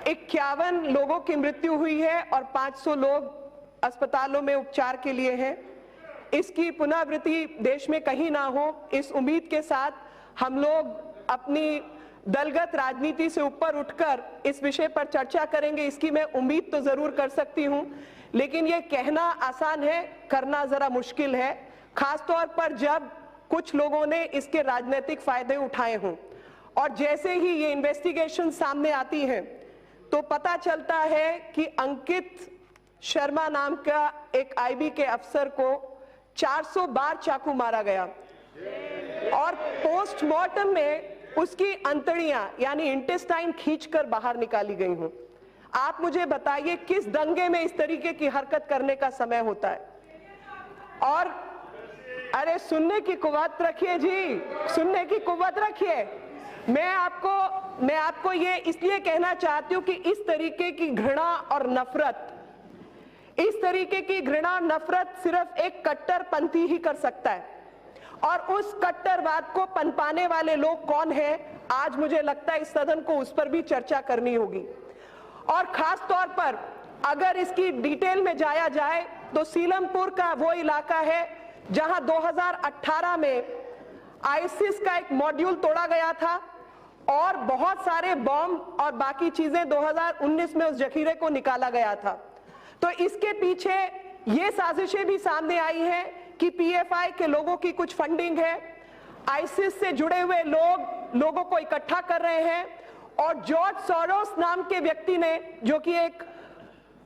51 लोगों की मृत्यु हुई है और 500 लोग अस्पतालों में उपचार के लिए हैं। इसकी पुनरावृत्ति देश में कहीं ना हो, इस उम्मीद के साथ हम लोग अपनी दलगत राजनीति से ऊपर उठकर इस विषय पर चर्चा करेंगे। इसकी मैं उम्मीद तो जरूर कर सकती हूं, लेकिन ये कहना आसान है, करना जरा मुश्किल है, खासतौर पर जब कुछ लोगों ने इसके राजनीतिक फायदे उठाए हों। और जैसे ही ये इन्वेस्टिगेशन सामने आती है तो पता चलता है कि अंकित शर्मा नाम का एक आईबी के अफसर को 400 बार चाकू मारा गया और पोस्टमार्टम में उसकी अंतड़ियां यानी इंटेस्टाइन खींचकर बाहर निकाली गई हूं। आप मुझे बताइए किस दंगे में इस तरीके की हरकत करने का समय होता है? और अरे सुनने की कुव्वत रखिए जी, सुनने की कुव्वत रखिए। मैं आपको ये इसलिए कहना चाहती हूं कि इस तरीके की घृणा और नफरत, इस तरीके की घृणा और नफरत सिर्फ एक कट्टरपंथी ही कर सकता है। और उस कट्टरवाद को पनपाने वाले लोग कौन हैं, आज मुझे लगता है इस सदन को उस पर भी चर्चा करनी होगी। और खास तौर पर अगर इसकी डिटेल में जाया जाए तो सीलमपुर का वो इलाका है जहां 2018 में आईसिस का एक मॉड्यूल तोड़ा गया था और बहुत सारे बॉम्ब और बाकी चीजें 2019 में उस जखीरे को निकाला गया था। तो इसके पीछे ये साजिशें भी सामने आई हैं कि पीएफआई के लोगों की कुछ फंडिंग है, आईसिस से जुड़े हुए लोगों को इकट्ठा कर रहे हैं। और जॉर्ज सोरोस नाम के व्यक्ति ने, जो कि एक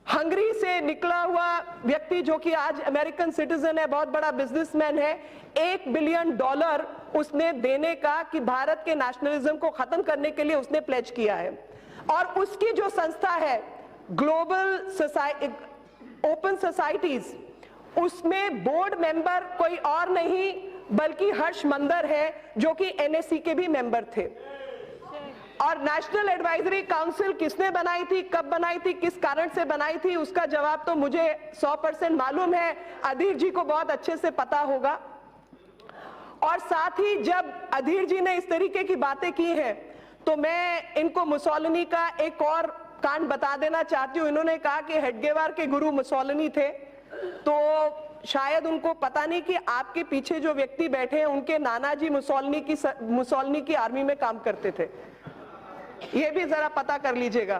हंगरी से निकला हुआ व्यक्ति जो कि आज अमेरिकन सिटीजन है, बहुत बड़ा बिजनेसमैन है, $1 बिलियन उसने देने का कि भारत के नेशनलिज्म को खत्म करने के लिए उसने प्लेज किया है। और उसकी जो संस्था है ग्लोबल ओपन सोसाइटीज, उसमें बोर्ड मेंबर कोई और नहीं बल्कि हर्ष मंदर है जो कि एनएससी के भी मेंबर थे। और नेशनल एडवाइजरी काउंसिल किसने बनाई थी, कब बनाई थी, किस कारण से बनाई थी, उसका जवाब तो मुझे 100% मालूम है, अधीर जी को बहुत अच्छे से पता होगा। और साथ ही जब अधीर जी ने इस तरीके की बातें की हैं तो मैं इनको मुसोलिनी का एक और कांड बता देना चाहती हूँ। इन्होंने कहा कि हेडगेवार के गुरु मुसोलिनी थे, तो शायद उनको पता नहीं कि आपके पीछे जो व्यक्ति बैठे हैं उनके नाना जी मुसोलिनी की आर्मी में काम करते थे, ये भी जरा पता कर लीजिएगा।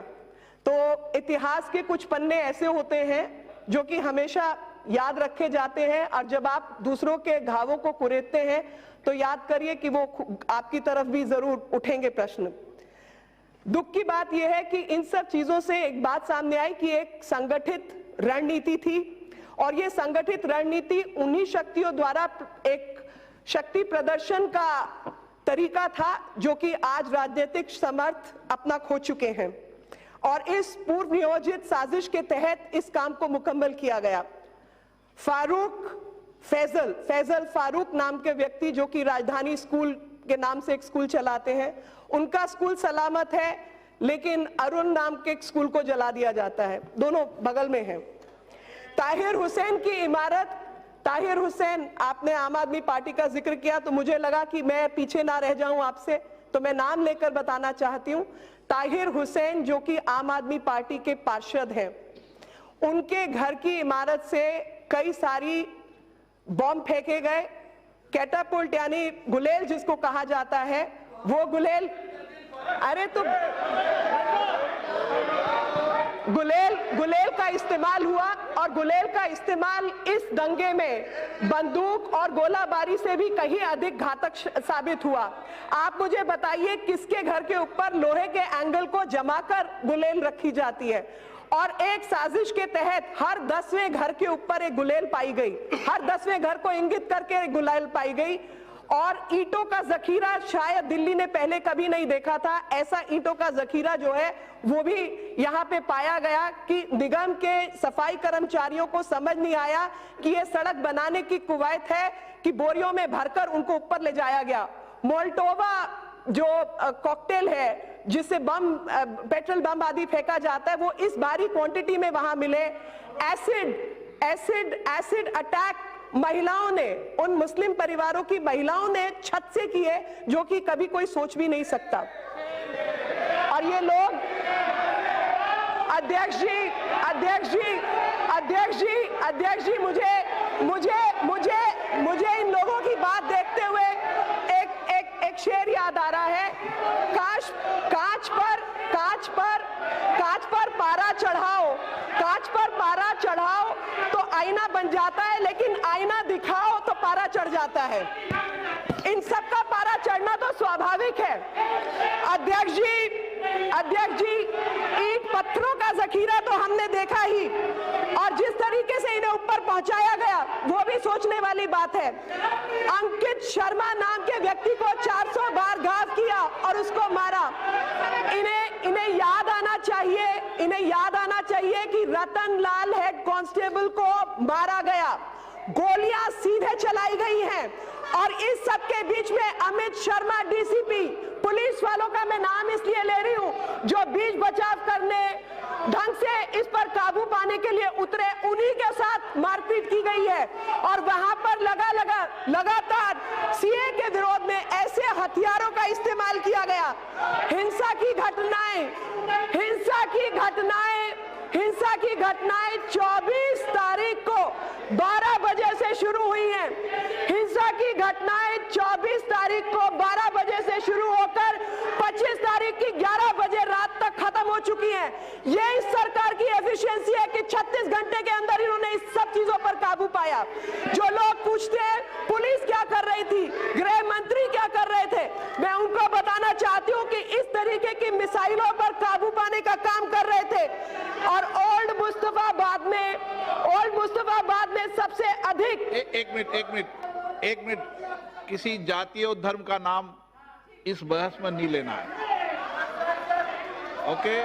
तो इतिहास के कुछ पन्ने ऐसे होते हैं जो कि हमेशा याद रखे जाते हैं, और जब आप दूसरों के घावों को कुरेदते हैं तो याद करिए कि वो आपकी तरफ भी जरूर उठेंगे प्रश्न। दुख की बात यह है कि इन सब चीजों से एक बात सामने आई कि एक संगठित रणनीति थी, और ये संगठित रणनीति उन्हीं शक्तियों द्वारा एक शक्ति प्रदर्शन का तरीका था जो कि आज राजनीतिक समर्थ अपना खो चुके हैं। और इस पूर्व नियोजित साजिश के तहत इस काम को मुकम्मल किया गया। फैजल फारूक नाम के व्यक्ति जो कि राजधानी स्कूल के नाम से एक स्कूल चलाते हैं, उनका स्कूल सलामत है, लेकिन अरुण नाम के एक स्कूल को जला दिया जाता है, दोनों बगल में हैं। ताहिर हुसैन की इमारत, ताहिर हुसैन, आपने आम आदमी पार्टी का जिक्र किया तो मुझे लगा कि मैं पीछे ना रह जाऊं आपसे, तो मैं नाम लेकर बताना चाहती हूं। ताहिर हुसैन जो कि आम आदमी पार्टी के पार्षद हैं, उनके घर की इमारत से कई सारी बॉम्ब फेंके गए। कैटापुल्ट यानी गुलेल जिसको कहा जाता है, वो गुलेल, अरे तो गुलेल का इस्तेमाल हुआ, और गुलेल का इस्तेमाल इस दंगे में बंदूक और गोलाबारी से भी कहीं अधिक घातक साबित हुआ। आप मुझे बताइए किसके घर के ऊपर लोहे के एंगल को जमाकर गुलेल रखी जाती है? और एक साजिश के तहत हर 10वें घर के ऊपर एक गुलेल पाई गई, हर 10वें घर को इंगित करके एक गुलेल पाई गई। और ईंटों का जखीरा शायद दिल्ली ने पहले कभी नहीं देखा था, ऐसा ईंटों का जखीरा जो है वो भी यहाँ पे पाया गया कि निगम के सफाई कर्मचारियों को समझ नहीं आया कि ये सड़क बनाने की कुवैत है कि बोरियों में भरकर उनको ऊपर ले जाया गया। मोल्टोवा जो कॉकटेल है जिससे पेट्रोल बम आदि फेंका जाता है, वो इस भारी क्वांटिटी में वहां मिले। एसिड अटैक महिलाओं ने, उन मुस्लिम परिवारों की महिलाओं ने छत से किए, जो कि कभी कोई सोच भी नहीं सकता। और ये लोग अध्यक्ष जी, मुझे इन लोगों की बात देखते हुए एक शेर याद आ रहा है। कांच पर पारा चढ़ाओ तो आईना बन जाता है, लेकिन आईना दिखाओ तो पारा चढ़ जाता है। इन सबका पारा चढ़ना तो स्वाभाविक है। अध्यक्ष जी, ईंट पत्थरों का जखीरा तो हमने देखा ही, और जिस तरीके से इन्हें ऊपर पहुंचाया गया वो भी सोचने वाली बात है। अंकित शर्मा नाम के व्यक्ति को 400 बार घाव किया और उसको मारा। इन्हें याद आना चाहिए कि रतन लाल हेड कांस्टेबल को मारा गया, गोलियां सीधे चलाई गई हैं, और इस सब के बीच में अमित शर्मा डीसीपी, पुलिस वालों का मैं नाम इसलिए ले रही हूं जो बीच बचाव करने, ढंग से इस पर काबू पाने के लिए उतरे, उन्हीं के साथ मारपीट की गई है। और वहां पर लगातार सीए के विरोध में ऐसे हथियारों का इस्तेमाल किया गया। हिंसा की घटनाएं 24 तारीख को 12 बजे से शुरू हुई हैं। हिंसा की घटनाएं 24 तारीख को 12 बजे से शुरू होकर 25 तारीख की 11 बजे रात तक खत्म हो चुकी हैं। ये इस सरकार की एफिशिएंसी है कि 36 घंटे के अंदर इन्होंने इस सब चीजों पर काबू पाया। जो लोग पूछते हैं पुलिस क्या कर रही थी, गृह मंत्री क्या कर रहे थे, मैं उनको बताना चाहती हूँ कि इस तरीके की मिसाइलों पर काबू पाने का काम कर रहे थे। और ओल्ड मुस्तफाबाद में सबसे अधिक एक मिनट, किसी जातीय और धर्म का नाम इस बहस में नहीं लेना है। ओके।